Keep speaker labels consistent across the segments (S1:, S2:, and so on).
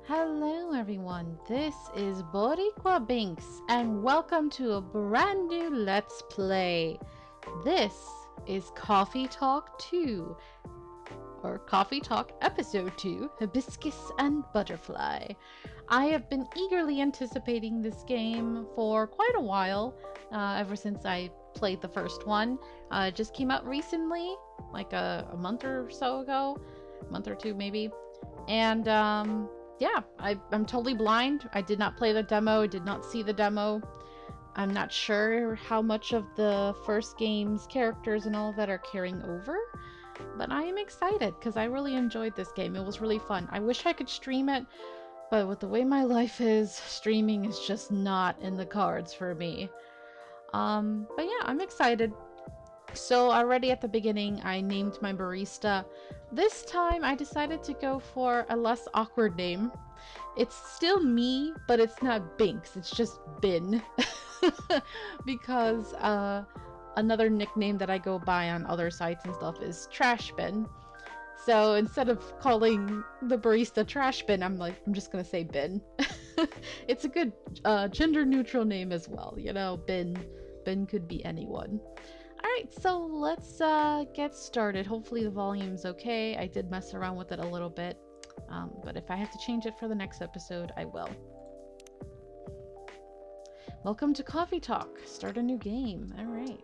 S1: Hello everyone, this is Boricua Binks and welcome to a brand new Let's Play. This is Coffee Talk 2, or Coffee Talk Episode 2, Hibiscus and Butterfly. I have been eagerly anticipating this game for quite a while, ever since I played the first one. It just came out recently, like a month or so ago, a month or two maybe, and yeah, I'm totally blind. I did not play the demo, did not see the demo. I'm not sure how much of the first game's characters and all of that are carrying over, but I am excited because I really enjoyed this game. It was really fun. I wish I could stream it, but with the way my life is, streaming is just not in the cards for me. But yeah, I'm excited. So already at the beginning, I named my barista. This time I decided to go for a less awkward name. It's still me, but it's not Binks, it's just Bin. Because another nickname that I go by on other sites and stuff is Trash Bin. So instead of calling the barista Trash Bin, I'm just gonna say Bin. It's a good gender neutral name as well, you know, Bin. Bin could be anyone. Alright, so let's get started. Hopefully the volume's okay. I did mess around with it a little bit, but if I have to change it for the next episode, I will. Welcome to Coffee Talk. Start a new game. Alright.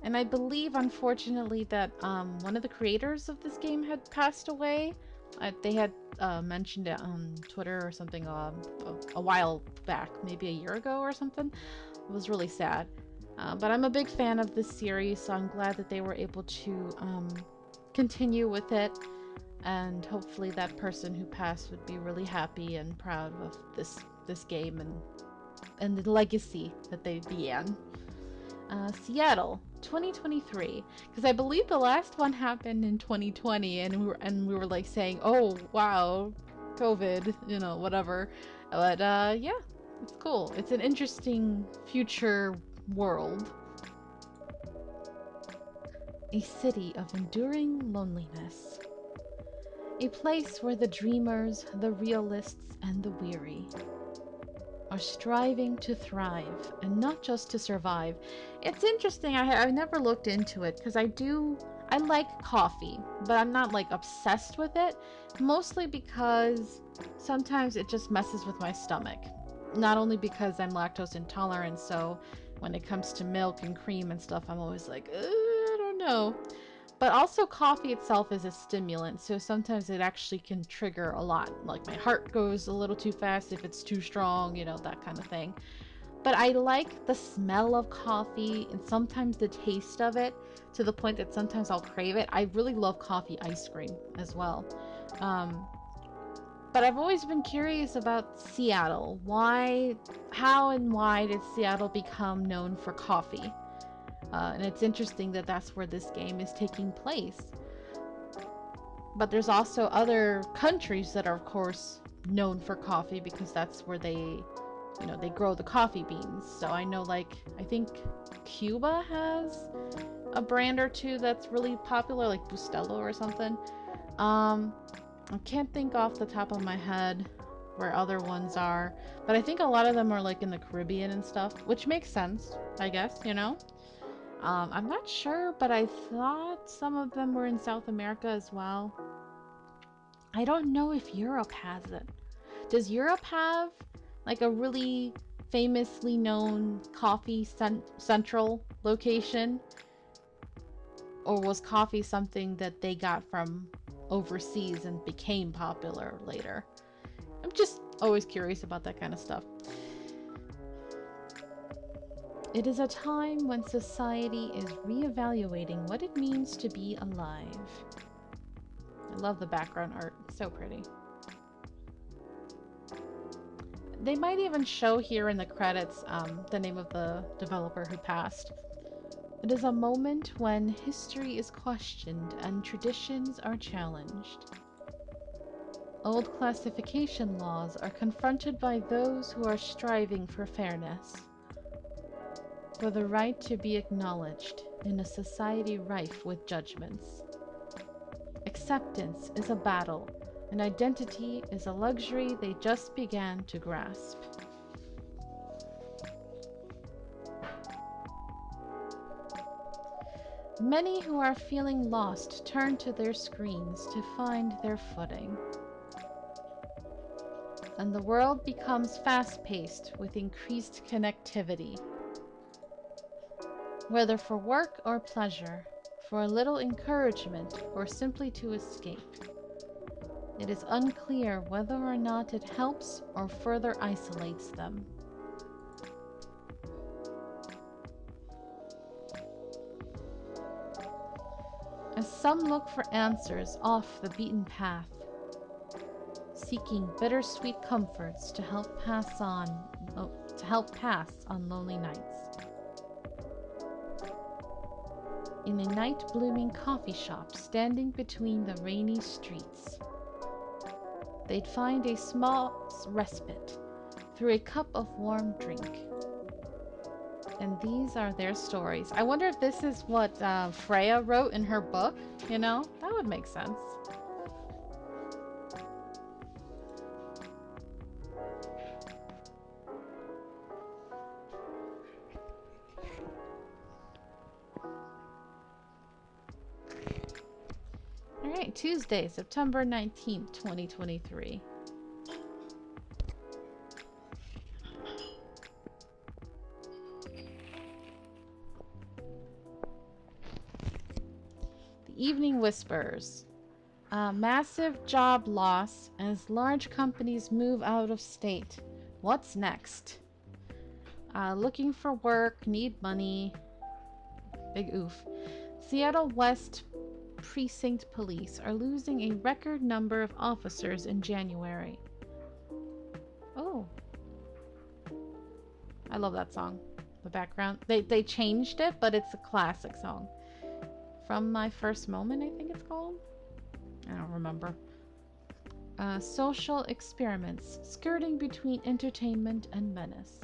S1: And I believe, unfortunately, that one of the creators of this game had passed away. They had mentioned it on Twitter or something a while back, maybe a year ago or something. It was really sad. But I'm a big fan of this series, so I'm glad that they were able to continue with it. And hopefully that person who passed would be really happy and proud of this game and the legacy that they began. Seattle, 2023. Because I believe the last one happened in 2020, and we were like saying, oh wow, COVID, you know, whatever. But yeah. It's cool. It's an interesting future world. A city of enduring loneliness. A place where the dreamers, the realists, and the weary are striving to thrive and not just to survive. It's interesting. I've never looked into it because I like coffee, but I'm not like obsessed with it. Mostly because sometimes it just messes with my stomach. Not only because I'm lactose intolerant, so when it comes to milk and cream and stuff, I'm always like, I don't know. But also coffee itself is a stimulant, so sometimes it actually can trigger a lot. Like my heart goes a little too fast if it's too strong, you know, that kind of thing. But I like the smell of coffee and sometimes the taste of it to the point that sometimes I'll crave it. I really love coffee ice cream as well. But I've always been curious about Seattle. How and why did Seattle become known for coffee? And it's interesting that that's where this game is taking place. But there's also other countries that are, of course, known for coffee because that's where they grow the coffee beans. So I know, I think Cuba has a brand or two that's really popular, like Bustelo or something. I can't think off the top of my head where other ones are, but I think a lot of them are like in the Caribbean and stuff, which makes sense, I guess, you know? I'm not sure, but I thought some of them were in South America as well. I don't know if Europe has it. Does Europe have like a really famously known coffee central location? Or was coffee something that they got from overseas and became popular later? I'm just always curious about that kind of stuff. It is a time when society is reevaluating what it means to be alive. I love the background art, so pretty. They might even show here in the credits the name of the developer who passed. It is a moment when history is questioned and traditions are challenged. Old classification laws are confronted by those who are striving for fairness, for the right to be acknowledged in a society rife with judgments. Acceptance is a battle and identity is a luxury they just began to grasp. Many who are feeling lost turn to their screens to find their footing. And the world becomes fast-paced with increased connectivity. Whether for work or pleasure, for a little encouragement, or simply to escape. It is unclear whether or not it helps or further isolates them. As some look for answers off the beaten path, seeking bittersweet comforts to help pass on lonely nights. In a night-blooming coffee shop standing between the rainy streets, they'd find a small respite through a cup of warm drink. And these are their stories. I wonder if this is what Freya wrote in her book, you know? That would make sense. Alright, Tuesday, September 19th, 2023. Evening Whispers. Massive job loss as large companies move out of state. What's next? Looking for work, need money. Big oof. Seattle West Precinct Police are losing a record number of officers in January. Oh. I love that song. The background. They changed it, but it's a classic song. From My First Moment, I think it's called. I don't remember. Social experiments, skirting between entertainment and menace.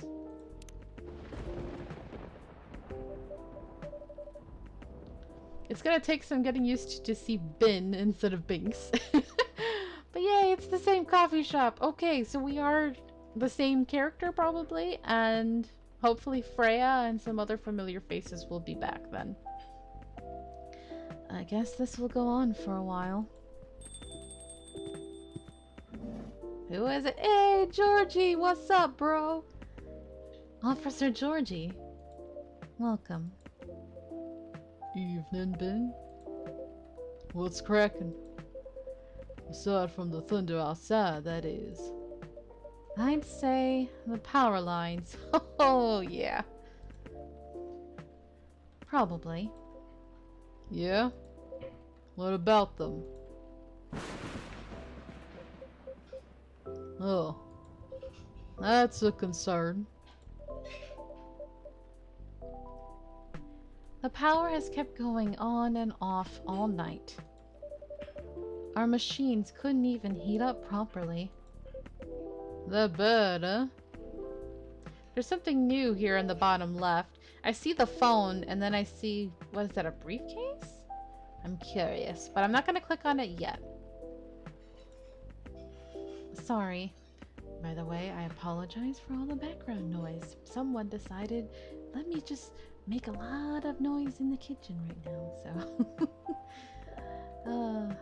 S1: It's gonna take some getting used to see Bin instead of Binks. But yay, it's the same coffee shop. Okay, so we are the same character probably, and hopefully Freya and some other familiar faces will be back then. I guess this will go on for a while. Who is it? Hey, Georgie! What's up, bro? Officer Georgie. Welcome. Evening, Ben. What's cracking? Aside from the thunder outside, that is. I'd say the power lines. Oh, yeah. Probably. Yeah? What about them? Oh. That's a concern. The power has kept going on and off all night. Our machines couldn't even heat up properly. That bad, huh? There's something new here in the bottom left. I see the phone, and then I see... what is that, a briefcase? I'm curious, but I'm not going to click on it yet. Sorry. By the way, I apologize for all the background noise. Someone decided, let me just make a lot of noise in the kitchen right now, so...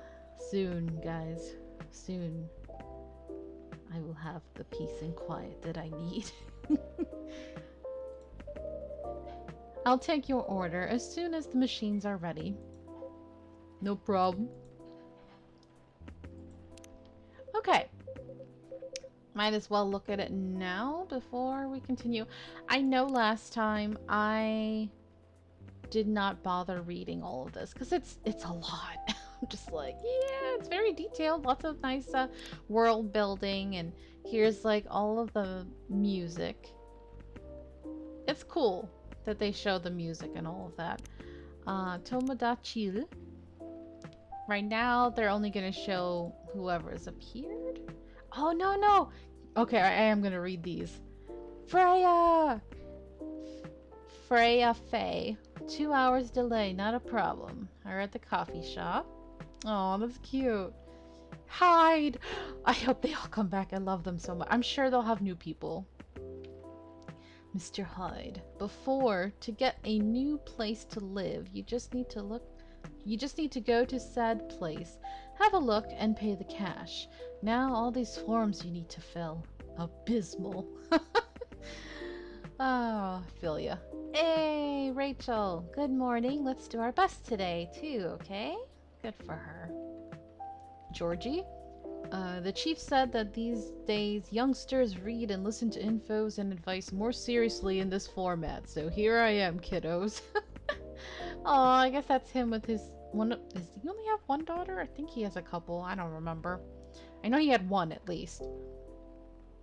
S1: soon, guys. Soon. I will have the peace and quiet that I need. I'll take your order as soon as the machines are ready. No problem. Okay. Might as well look at it now before we continue. I know last time I did not bother reading all of this because it's a lot. I'm just like, yeah, it's very detailed. Lots of nice world building, and here's like all of the music. It's cool that they show the music and all of that. Tomodachi. Right now, they're only going to show whoever's appeared. Oh, no, no. Okay, I am going to read these. Freya! Freya Faye. 2 hours delay, not a problem. Are at the coffee shop. Oh, that's cute. Hide! I hope they all come back. I love them so much. I'm sure they'll have new people. Mr. Hyde, to get a new place to live, you just need to go to said place, have a look, and pay the cash. Now all these forms you need to fill. Abysmal. Oh, I feel ya. Hey, Rachel. Good morning. Let's do our best today, too, okay? Good for her. Georgie? The chief said that these days youngsters read and listen to infos and advice more seriously in this format, so here I am, kiddos. Oh, I guess that's him with his one. Does he only have one daughter? I think he has a couple. I don't remember. I know he had one at least.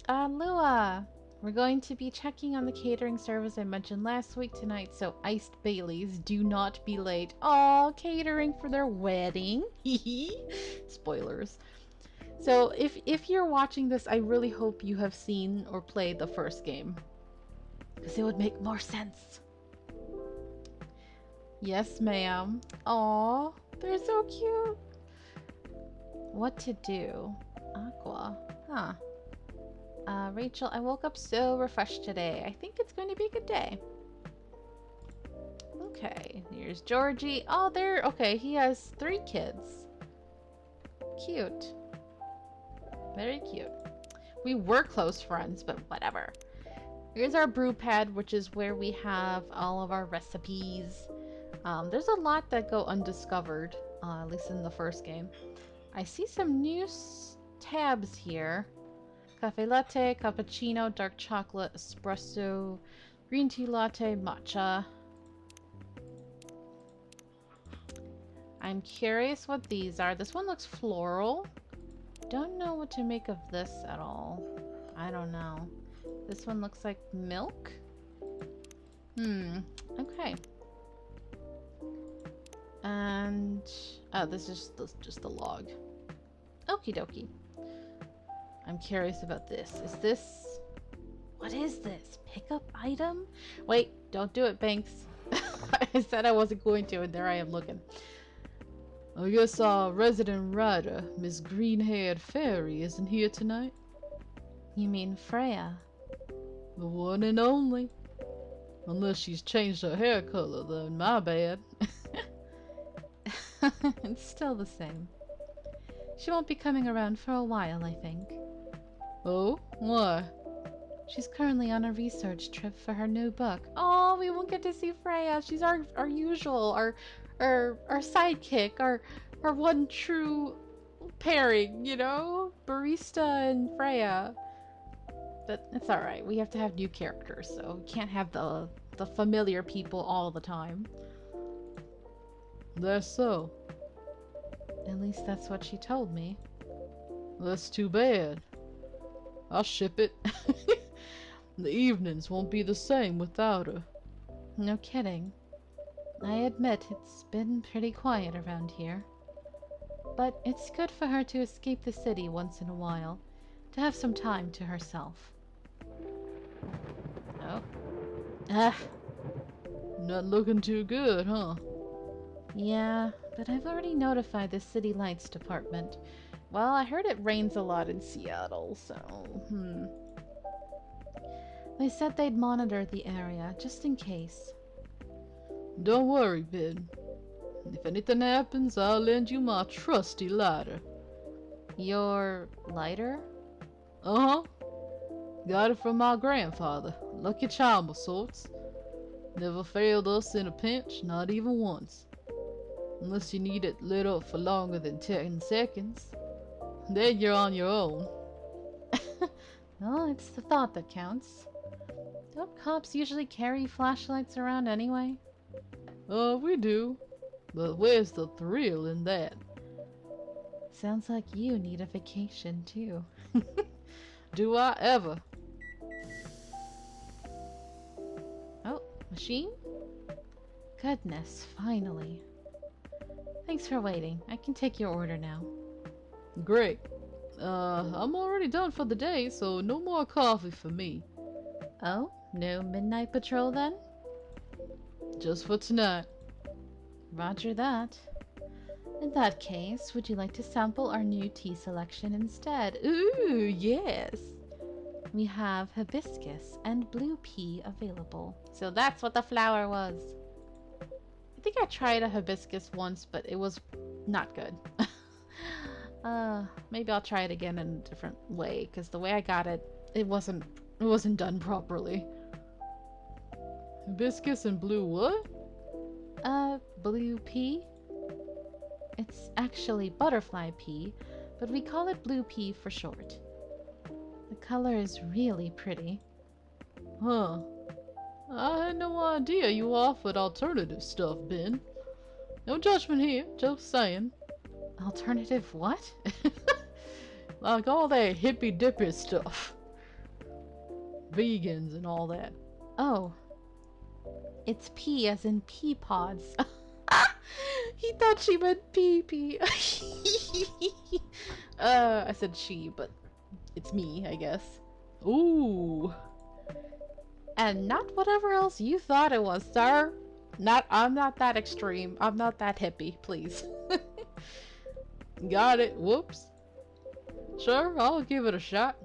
S1: Lua, we're going to be checking on the catering service I mentioned last week tonight, so iced Baileys, do not be late. Aw, catering for their wedding. Spoilers. So if you're watching this, I really hope you have seen or played the first game, because it would make more sense. Yes, ma'am. Aw, they're so cute. What to do? Aqua. Huh. Rachel, I woke up so refreshed today. I think it's going to be a good day. Okay, here's Georgie. Oh, okay, he has 3 kids. Cute. Very cute. We were close friends, but whatever. Here's our brew pad, which is where we have all of our recipes. There's a lot that go undiscovered, at least in the first game. I see some new tabs here. Cafe latte, cappuccino, dark chocolate, espresso, green tea latte, matcha. I'm curious what these are. This one looks floral. Don't know what to make of this at all. I don't know. This one looks like milk. Okay. And oh, this is just the log. Okie dokie. I'm curious about this. What is this? Pickup item? Wait, don't do it, Banks. I said I wasn't going to, and there I am looking. I guess our resident writer, Miss Green-Haired Fairy, isn't here tonight? You mean Freya? The one and only. Unless she's changed her hair color, then my bad. It's still the same. She won't be coming around for a while, I think. Oh? Why? She's currently on a research trip for her new book. Oh, we won't get to see Freya. She's our usual, our sidekick, our one true pairing, you know? Barista and Freya. But it's alright. We have to have new characters, so we can't have the familiar people all the time. That's so. At least that's what she told me. That's too bad. I'll ship it. The evenings won't be the same without her. No kidding. I admit it's been pretty quiet around here. But it's good for her to escape the city once in a while, to have some time to herself. Oh. Ah. Not looking too good, huh? Yeah, but I've already notified the City Lights Department. Well, I heard it rains a lot in Seattle, so, They said they'd monitor the area, just in case. Don't worry, Ben. If anything happens, I'll lend you my trusty lighter. Your lighter? Uh-huh. Got it from my grandfather. Lucky charm of sorts. Never failed us in a pinch, not even once. Unless you need it lit up for longer than 10 seconds. Then you're on your own. Well, it's the thought that counts. Don't cops usually carry flashlights around anyway? We do. But where's the thrill in that? Sounds like you need a vacation, too. Do I ever? Oh, machine? Goodness, finally. Thanks for waiting. I can take your order now. Great. I'm already done for the day, so no more coffee for me. Oh, no midnight patrol then? Just for tonight. Roger that. In that case, would you like to sample our new tea selection instead? Ooh, yes! We have hibiscus and blue pea available. So that's what the flower was. I think I tried a hibiscus once, but it was not good. Maybe I'll try it again in a different way, because the way I got it, it wasn't done properly. Hibiscus and blue what? Blue pea. It's actually butterfly pea, but we call it blue pea for short. The color is really pretty. Huh. I had no idea you offered alternative stuff, Ben. No judgment here, just saying. Alternative what? Like all that hippy-dippy stuff. Vegans and all that. Oh. It's pea as in pea pods. He thought she meant pee-pee. I said she, but it's me, I guess. Ooh. And not whatever else you thought it was, sir. I'm not that extreme. I'm not that hippie, please. Got it. Whoops. Sure, I'll give it a shot.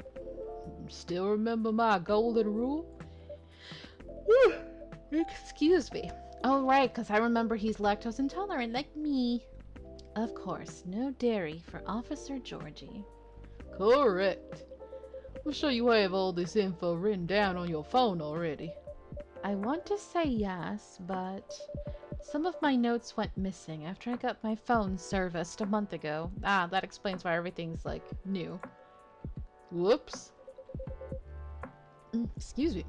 S1: Still remember my golden rule? Excuse me. Oh, right, because I remember he's lactose intolerant like me. Of course, no dairy for Officer Georgie. Correct. I'm sure you have all this info written down on your phone already. I want to say yes, but some of my notes went missing after I got my phone serviced a month ago. Ah, that explains why everything's, like, new. Whoops. Excuse me.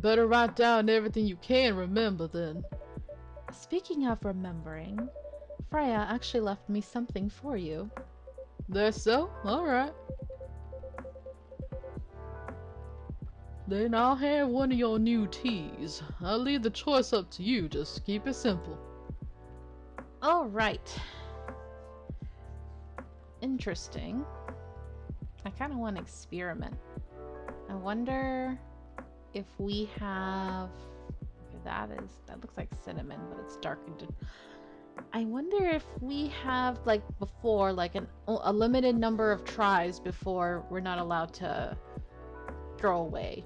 S1: Better write down everything you can remember then. Speaking of remembering, Freya actually left me something for you. That's so? Alright. Then I'll have one of your new teas. I'll leave the choice up to you, just keep it simple. Alright. Interesting. I kind of want to experiment. I wonder if we have... that looks like cinnamon, but it's darkened. I wonder if we have, like before, like a limited number of tries before we're not allowed to throw away.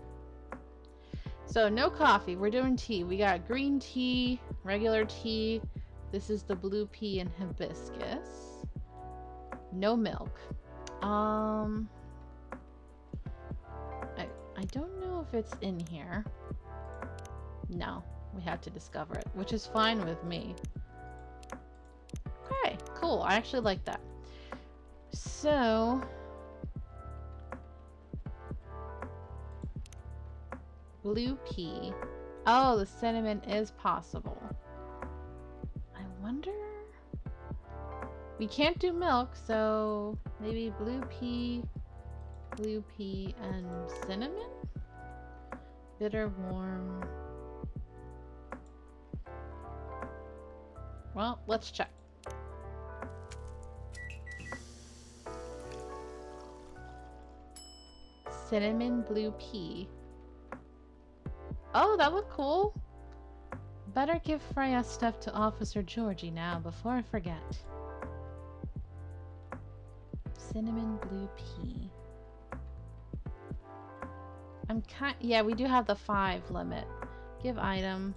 S1: So no coffee, we're doing tea. We got green tea, regular tea. This is the blue pea and hibiscus. No milk. I don't know if it's in here. No, we had to discover it, which is fine with me. Okay, cool. I actually like that. So... blue pea. Oh, the cinnamon is possible. I wonder... we can't do milk, so maybe blue pea, and cinnamon? Bitter, warm... well, let's check. Cinnamon blue pea. Oh, that looked cool. Better give Freya stuff to Officer Georgie now before I forget. Cinnamon blue pea. Yeah, we do have the 5 limit. Give item.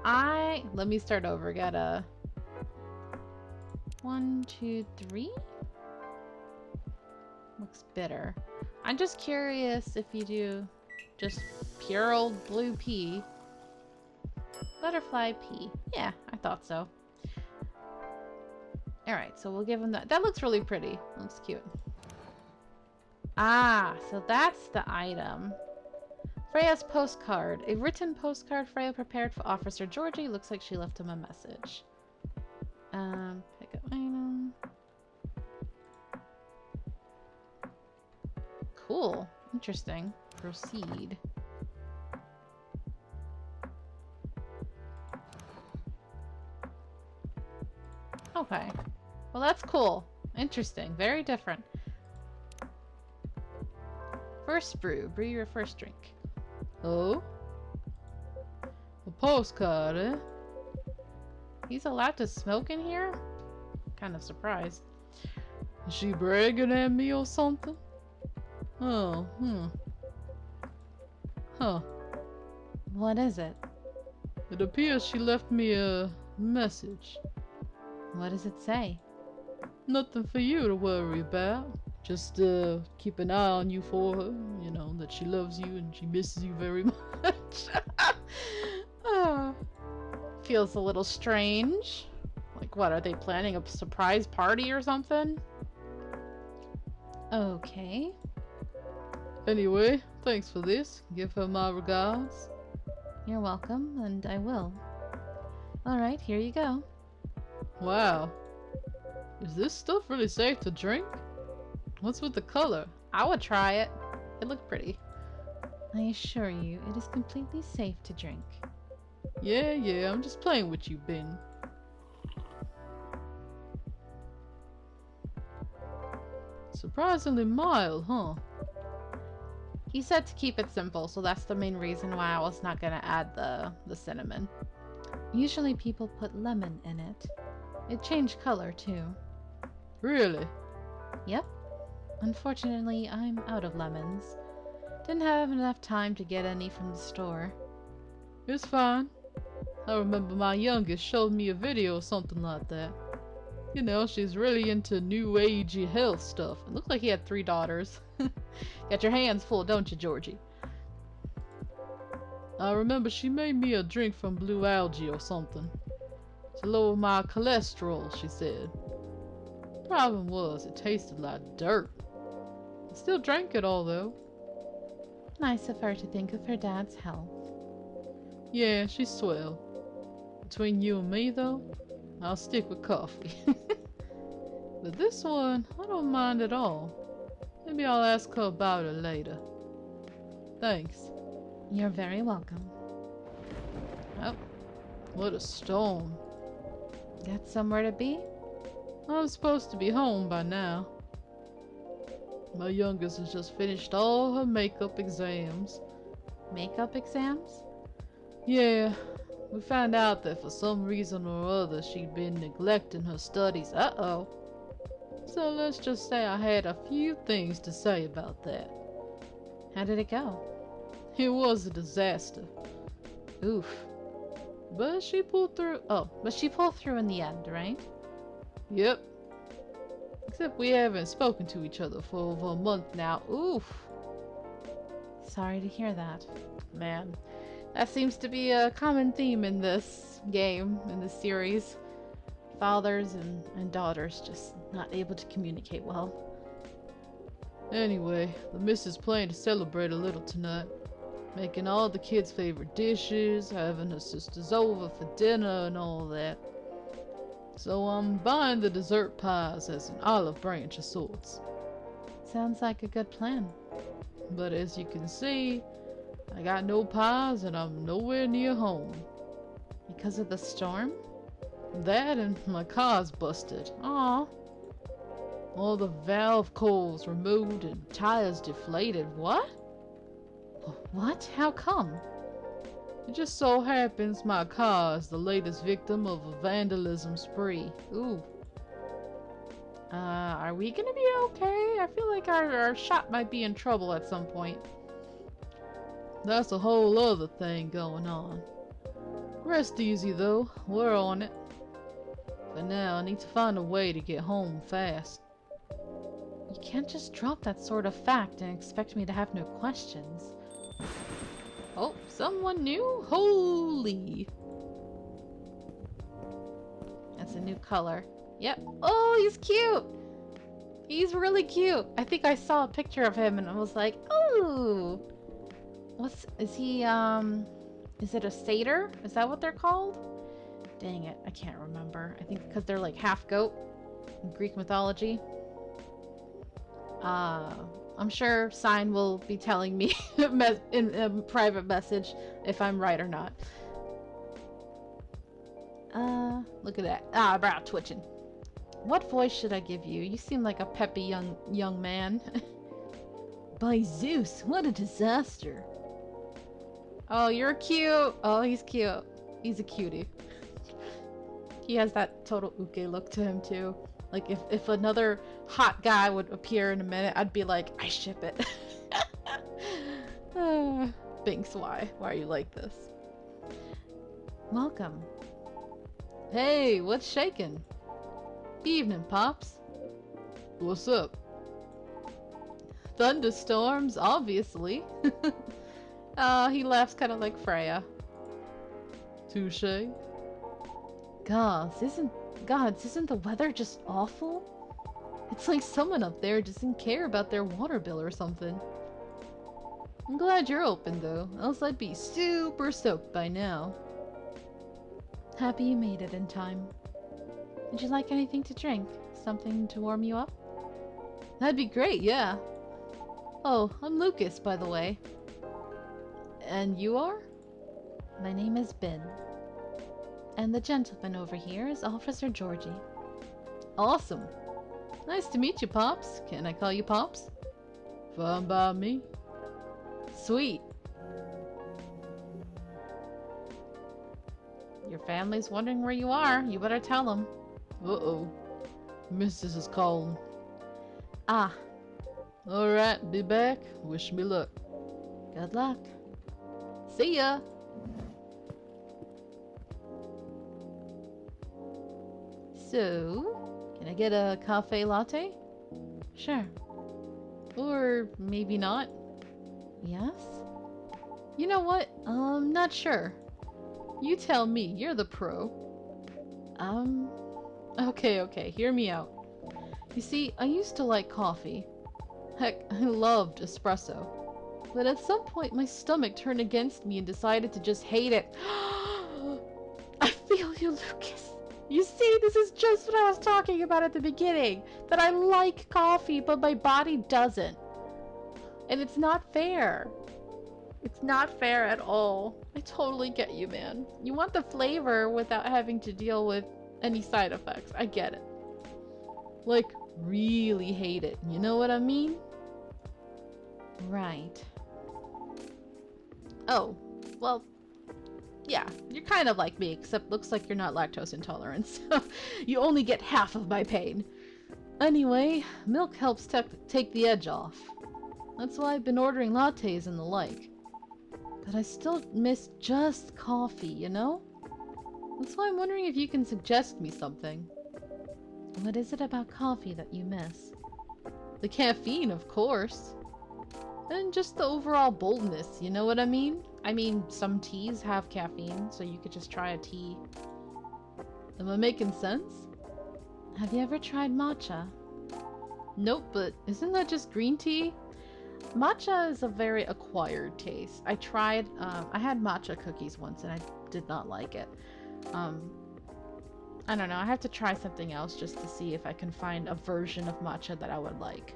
S1: Let me start over. Got a 1, 2, 3. Looks bitter. I'm just curious if you do just pure old blue pea. Butterfly pea. Yeah, I thought so. Alright, so we'll give him that. That looks really pretty. Looks cute. Ah, so that's the item. Freya's postcard. A written postcard Freya prepared for Officer Georgie. Looks like she left him a message. Pick up item. Cool. Interesting. Proceed. Okay. Well, that's cool. Interesting. Very different. First brew. Brew your first drink. Oh? A postcard, eh? He's allowed to smoke in here? Kind of surprised.
S2: Is she bragging at me or something? Oh, Huh.
S1: What is it?
S2: It appears she left me a message.
S1: What does it say?
S2: Nothing for you to worry about. Just keep an eye on you for her. You know, that she loves you and she misses you very much.
S1: Ah, feels a little strange. Like, what, are they planning a surprise party or something? Okay.
S2: Anyway, thanks for this. Give her my regards.
S1: You're welcome, and I will. Alright, here you go.
S2: Wow. Is this stuff really safe to drink? What's with the color?
S1: I would try it. It looked pretty.
S3: I assure you, it is completely safe to drink.
S2: Yeah, I'm just playing with you, Ben. Surprisingly mild, huh?
S1: He said to keep it simple, so that's the main reason why I was not gonna add the cinnamon.
S3: Usually people put lemon in it. It changed color too.
S2: Really?
S3: Yep. Unfortunately, I'm out of lemons. Didn't have enough time to get any from the store.
S2: It's fine. I remember my youngest showed me a video or something like that. You know, she's really into new agey health stuff.
S1: It looked like he had 3 daughters. Got your hands full, don't you, Georgie?
S2: I remember she made me a drink from blue algae or something. To lower my cholesterol, she said. Problem was, it tasted like dirt. I still drank it all though.
S3: Nice of her to think of her dad's health.
S2: Yeah, she's swell. Between you and me though, I'll stick with coffee. But this one, I don't mind at all. Maybe I'll ask her about it later. Thanks.
S3: You're very welcome.
S2: Oh, what a storm.
S3: Got somewhere to be?
S2: I'm supposed to be home by now. My youngest has just finished all her makeup exams.
S1: Makeup exams?
S2: Yeah, we found out that for some reason or other she'd been neglecting her studies. Uh-oh. So let's just say I had a few things to say about that.
S1: How did it go?
S2: It was a disaster.
S1: Oof.
S2: But she pulled through. Oh,
S1: But she pulled through in the end, right?
S2: yep. Except we haven't spoken to each other for over a month now. Oof.
S3: Sorry to hear that.
S1: Man, that seems to be a common theme in this game, in this series. Fathers and daughters just not able to communicate well.
S2: Anyway, the missus planned to celebrate a little tonight. Making all the kids' favorite dishes, having her sisters over for dinner and all that. So I'm buying the dessert pies as an olive branch of sorts.
S3: Sounds like a good plan.
S2: But as you can see, I got no pies and I'm nowhere near home.
S1: Because of the storm?
S2: That and my car's busted.
S1: Aw.
S2: All the valve coils removed and tires deflated. What?
S1: What? How come?
S2: It just so happens my car is the latest victim of a vandalism spree.
S1: Ooh. Are we gonna be okay? I feel like our shop might be in trouble at some point.
S2: That's a whole other thing going on. Rest easy though, we're on it. For now, I need to find a way to get home fast.
S3: You can't just drop that sort of fact and expect me to have no questions.
S1: Oh, someone new? Holy! That's a new color. Yep. Oh, he's cute! He's really cute. I think I saw a picture of him and I was like, oh! Is he, is it a satyr? Is that what they're called? Dang it, I can't remember. I think because they're like half goat in Greek mythology. I'm sure Sign will be telling me in a private message if I'm right or not. Look at that. Brow twitching. What voice should I give you? You seem like a peppy young man.
S3: By Zeus, what a disaster.
S1: Oh, you're cute. Oh, he's cute. He's a cutie. He has that total uke look to him too. Like if another hot guy would appear in a minute, I'd be like, I ship it. Binks, why? Why are you like this?
S3: Welcome.
S2: Hey, what's shaking?
S1: Evening, Pops.
S2: What's up?
S1: Thunderstorms, obviously. He laughs kind of like Freya.
S2: Touche.
S3: Gods, isn't the weather just awful?
S1: It's like someone up there doesn't care about their water bill or something. I'm glad you're open though, else I'd be super soaked by now.
S3: Happy you made it in time. Would you like anything to drink? Something to warm you up?
S1: That'd be great, yeah. Oh, I'm Lucas, by the way. And you are?
S3: My name is Ben. And the gentleman over here is Officer Georgie.
S1: Awesome. Nice to meet you, Pops. Can I call you Pops?
S2: Fine by me.
S1: Sweet. Your family's wondering where you are. You better tell them.
S2: Uh-oh. Missus is calling.
S3: Ah,
S2: Alright, be back. Wish me luck.
S3: good luck.
S1: See ya. So, can I get a cafe latte?
S3: Sure.
S1: Or maybe not?
S3: Yes?
S1: You know what? Not sure. You tell me, you're the pro. Okay, hear me out. You see, I used to like coffee. Heck, I loved espresso. But at some point my stomach turned against me and decided to just hate it. I feel you, Lucas. You see, this is just what I was talking about at the beginning. That I like coffee, but my body doesn't. And it's not fair. It's not fair at all. I totally get you, man. You want the flavor without having to deal with any side effects. I get it. Like, really hate it. You know what I mean?
S3: Right.
S1: Oh, well, yeah, you're kind of like me, except looks like you're not lactose intolerant, so you only get half of my pain. Anyway, milk helps take the edge off. That's why I've been ordering lattes and the like. But I still miss just coffee, you know? That's why I'm wondering if you can suggest me something.
S3: What is it about coffee that you miss?
S1: The caffeine, of course. And just the overall boldness, you know what I mean? I mean, some teas have caffeine, so you could just try a tea. Am I making sense?
S3: Have you ever tried matcha?
S1: Nope, but isn't that just green tea? Matcha is a very acquired taste. I tried, I had matcha cookies once and I did not like it. I don't know, I have to try something else just to see if I can find a version of matcha that I would like.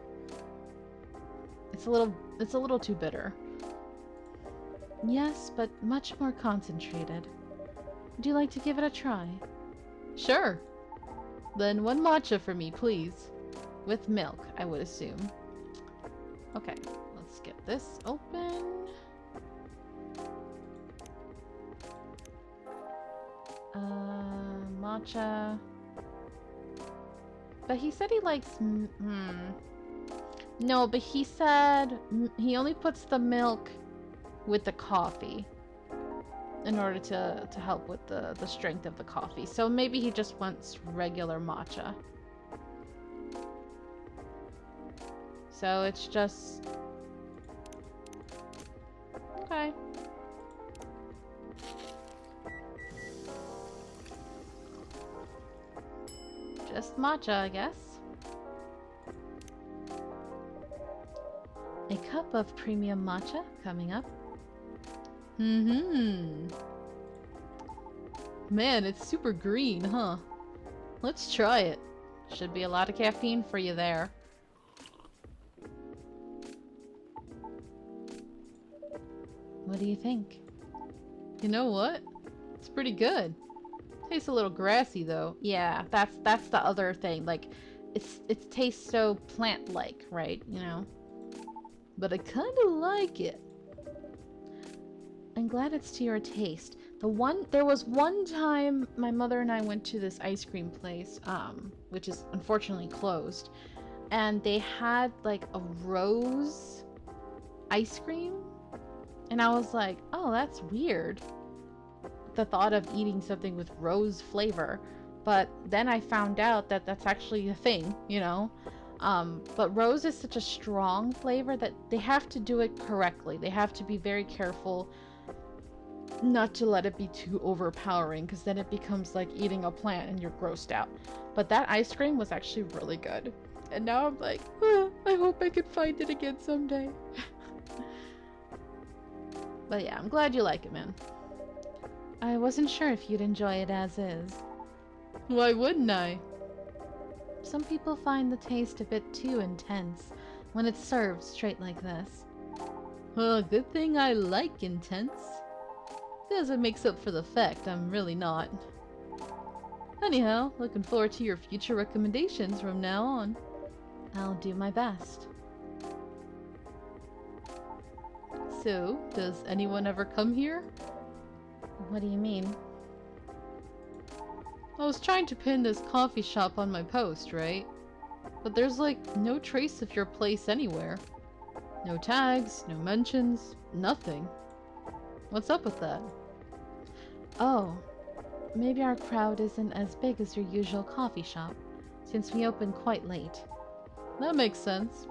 S1: It's a little too bitter.
S3: Yes, but much more concentrated. Would you like to give it a try?
S1: Sure. Then one matcha for me, please. With milk, I would assume. Okay, let's get this open. Matcha. But he said he likes... No, but he said he only puts the milk with the coffee in order to help with the strength of the coffee. So maybe he just wants regular matcha. So it's just... Okay. Just matcha, I guess.
S3: A cup of premium matcha coming up.
S1: Man, it's super green, huh? Let's try it. Should be a lot of caffeine for you there.
S3: What do you think?
S1: You know what? It's pretty good. Tastes a little grassy though. Yeah, that's the other thing. Like, it tastes so plant-like, right? You know? But I kinda like it.
S3: I'm glad it's to your taste,
S1: There was one time my mother and I went to this ice cream place, which is unfortunately closed, and they had like a rose ice cream, and I was like, oh, that's weird. The thought of eating something with rose flavor. But then I found out that that's actually a thing, you know? But rose is such a strong flavor that they have to do it correctly. They have to be very careful not to let it be too overpowering, because then it becomes like eating a plant and you're grossed out. But that ice cream was actually really good. And now I'm like, I hope I can find it again someday. But yeah, I'm glad you like it, man. I wasn't sure if you'd enjoy it as is.
S2: Why wouldn't I?
S1: Some people find the taste a bit too intense when it's served straight like this.
S2: Well, good thing I like intense. Because it makes up for the fact I'm really not. Anyhow, looking forward to your future recommendations from now on.
S1: I'll do my best.
S2: So, does anyone ever come here?
S1: What do you mean?
S2: I was trying to pin this coffee shop on my post, right? But there's like no trace of your place anywhere. No tags, no mentions, nothing. What's up with that?
S1: Oh, maybe our crowd isn't as big as your usual coffee shop, since we open quite late.
S2: That makes sense.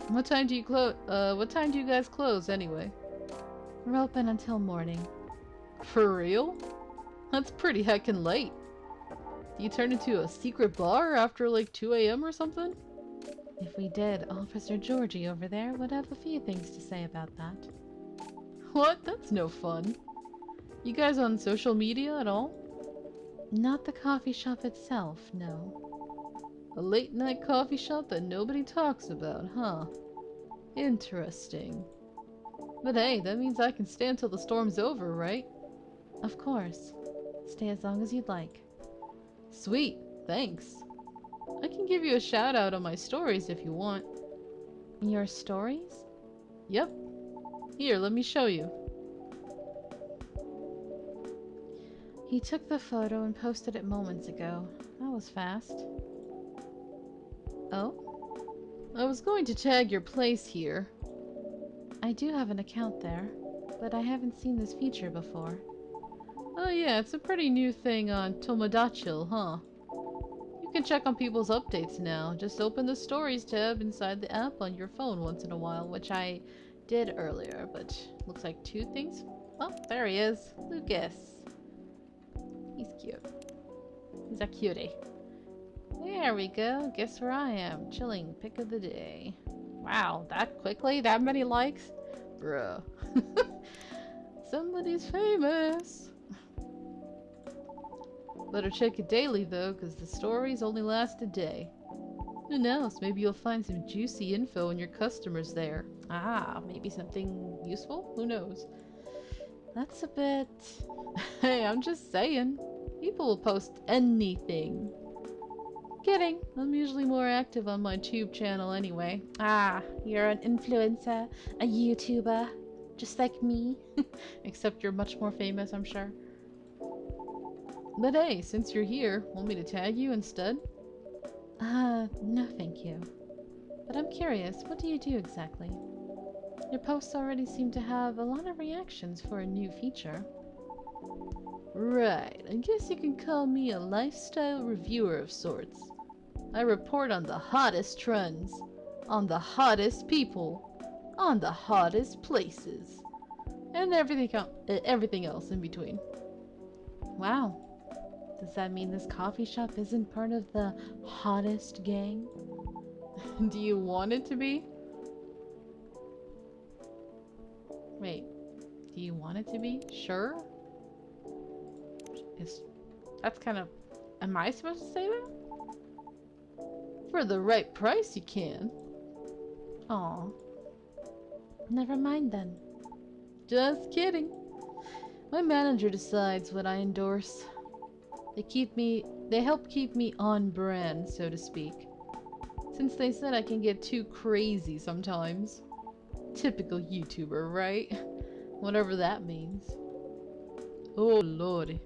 S2: What time do you what time do you guys close anyway?
S1: We're open until morning.
S2: For real? That's pretty heckin' late. Do you turn into a secret bar after like 2 a.m. or something?
S1: If we did, Officer Georgie over there would have a few things to say about that.
S2: What? That's no fun. You guys on social media at all?
S1: Not the coffee shop itself, no.
S2: A late night coffee shop that nobody talks about, huh? Interesting. But hey, that means I can stay until the storm's over, right?
S1: Of course. Stay as long as you'd like.
S2: Sweet, thanks. I can give you a shout out on my stories if you want.
S1: Your stories?
S2: Yep. Here, let me show you.
S1: He took the photo and posted it moments ago. That was fast.
S2: Oh? I was going to tag your place here.
S1: I do have an account there, but I haven't seen this feature before.
S2: Oh yeah, it's a pretty new thing on Tomodachi, huh? You can check on people's updates now. Just open the Stories tab inside the app on your phone once in a while, which I did earlier, but looks like 2 things. Oh, there he is. Lucas. He's cute. He's a cutie.
S1: There we go. Guess where I am. Chilling. Pick of the day. Wow, that quickly? That many likes?
S2: Bruh. Somebody's famous. Better check it daily though, because the stories only last a day. Who knows, maybe you'll find some juicy info on your customers there.
S1: Ah, maybe something useful?
S2: Who knows?
S1: That's a bit...
S2: Hey, I'm just saying. People will post anything. Kidding, I'm usually more active on my tube channel anyway.
S1: Ah, you're an influencer, a YouTuber, just like me.
S2: Except you're much more famous, I'm sure. But hey, since you're here, want me to tag you instead?
S1: No thank you. But I'm curious, what do you do exactly? Your posts already seem to have a lot of reactions for a new feature.
S2: Right, I guess you can call me a lifestyle reviewer of sorts. I report on the hottest trends, on the hottest people, on the hottest places, and everything else in between.
S1: Wow. Does that mean this coffee shop isn't part of the hottest gang?
S2: Do you want it to be?
S1: Wait, do you want it to be?
S2: Sure.
S1: That's kind of... Am I supposed to say that?
S2: For the right price you can.
S1: Aw. Never mind then.
S2: Just kidding. My manager decides what I endorse. They help keep me on brand, so to speak. Since they said I can get too crazy sometimes. Typical YouTuber, right? Whatever that means. Oh lordy.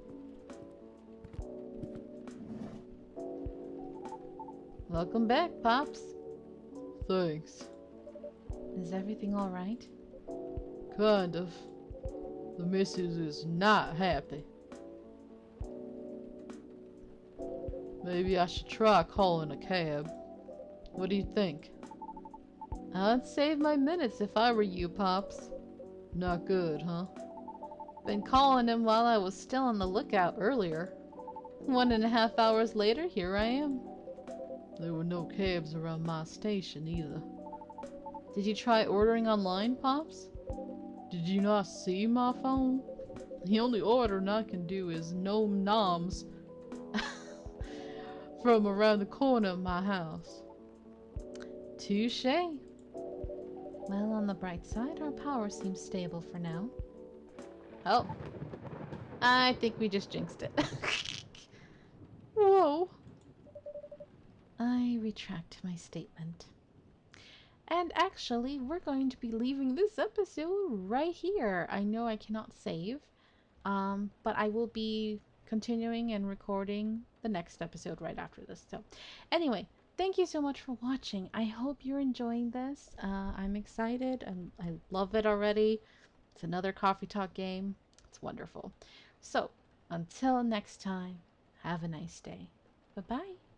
S3: Welcome back, Pops.
S2: Thanks.
S3: Is everything alright?
S2: Kind of. The missus is not happy. Maybe I should try calling a cab. What do you think?
S3: I'd save my minutes if I were you, Pops.
S2: Not good, huh?
S3: Been calling him while I was still on the lookout earlier. 1.5 hours later, here I am.
S2: There were no cabs around my station either.
S3: Did you try ordering online, Pops?
S2: Did you not see my phone? The only ordering I can do is gnome noms from around the corner of my house.
S3: Touché. Well, on the bright side, our power seems stable for now. Oh. I think we just jinxed it.
S2: Whoa!
S3: I retract my statement. And actually, we're going to be leaving this episode right here. I know I cannot save, but I will be continuing and recording the next episode right after this. So, anyway, thank you so much for watching. I hope you're enjoying this. I'm excited and I love it already. It's another coffee talk game. It's wonderful. So, until next time, have a nice day. Bye bye.